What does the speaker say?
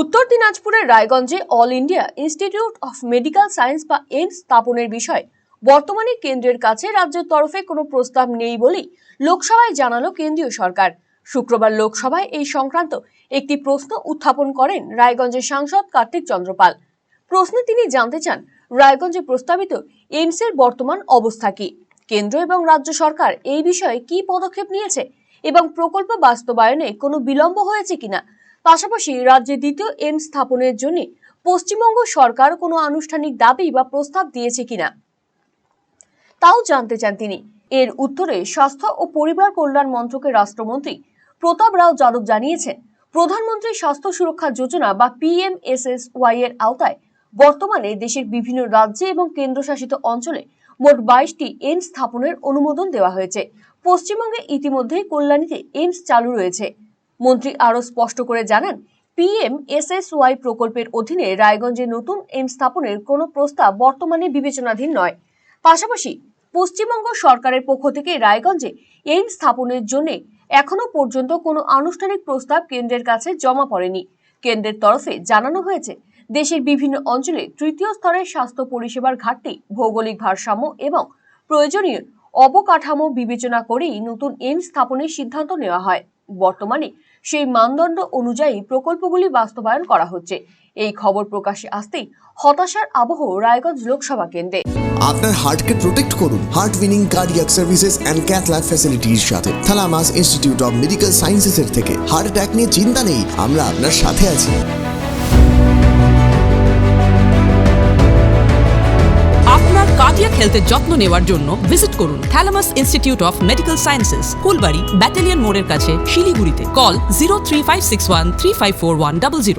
উত্তর দিনাজপুরের রায়গঞ্জে All India Institute of Medical Science বা এইমস স্থাপনের বিষয়ে বর্তমানে কেন্দ্রের কাছে রাজ্যের তরফে কোনো প্রস্তাব নেই বলেই লোকসভায় জানালো কেন্দ্রীয় সরকার। শুক্রবার লোকসভায় এই সংক্রান্ত একটি প্রশ্ন উত্থাপন করেন রায়গঞ্জের সাংসদ কার্তিক চন্দ্রপাল। প্রশ্নে তিনি জানতে চান, রায়গঞ্জে প্রস্তাবিত এইমসের বর্তমান অবস্থা কি, কেন্দ্র এবং রাজ্য সরকার এই বিষয়ে কি পদক্ষেপ নিয়েছে এবং প্রকল্প বাস্তবায়নে কোনো বিলম্ব হয়েছে কিনা। পাশাপাশি রাজ্যে দ্বিতীয় এইমস স্থাপনের জন্য পশ্চিমবঙ্গ সরকার কোনো আনুষ্ঠানিক দাবি বা প্রস্তাব দিয়েছে কিনা তাও জানতে চান তিনি। এর উত্তরে স্বাস্থ্য ও পরিবার কল্যাণ মন্ত্রকের রাষ্ট্রমন্ত্রী প্রতাপ রাও যাদব জানিয়েছেন, প্রধানমন্ত্রী স্বাস্থ্য সুরক্ষা যোজনা বা PMSSY এর আওতায় বর্তমানে দেশের বিভিন্ন রাজ্যে এবং কেন্দ্রশাসিত অঞ্চলে মোট 22টি এইমস স্থাপনের অনুমোদন দেওয়া হয়েছে। পশ্চিমবঙ্গে ইতিমধ্যেই কল্যাণীতে এইমস চালু রয়েছে। মন্ত্রী আরও স্পষ্ট করে জানান, PMSSY প্রকল্পের অধীনে রায়গঞ্জে নতুন এইমস স্থাপনের কোনো প্রস্তাব বর্তমানে বিবেচনাধীন নয়। পাশাপাশি পশ্চিমবঙ্গ সরকারের পক্ষ থেকে রায়গঞ্জে এইমস স্থাপনের জন্য এখনো পর্যন্ত কোনো আনুষ্ঠানিক প্রস্তাব কেন্দ্রের কাছে জমা পড়েনি। কেন্দ্রের তরফে জানানো হয়েছে, দেশের বিভিন্ন অঞ্চলে তৃতীয় স্তরের স্বাস্থ্য পরিষেবার ঘাটতি, ভৌগোলিক ভারসাম্য এবং প্রয়োজনীয় অবকাঠামো বিবেচনা করেই নতুন এইমস স্থাপনের সিদ্ধান্ত নেওয়া হয়। বর্তমানে সেই মানদণ্ড অনুযায়ী প্রকল্পগুলি বাস্তবায়ন করা হচ্ছে। এই খবর প্রকাশ্যে আসতেই হতাশার আবহ রায়গঞ্জ লোকসভা কেন্দ্রে। আপনার হার্টকে প্রোটেক্ট করুন heart winning cardiac services and cath lab ফ্যাসিলিটির সাথে থালামাস ইনস্টিটিউট অফ মেডিকেল সায়েন্সেসের থেকে। হার্ট অ্যাটাক নিয়ে চিন্তা নেই, আমরা আপনার সাথে আছি। আপনার কার্ডিয়াক হেলথের যত্ন নেওয়ার জন্য ভিজিট করুন থালামাস Institute of medical sciences, Phulbari battalion মোড়ের কাছে, শিলিগুড়িতে। কল 03561354100।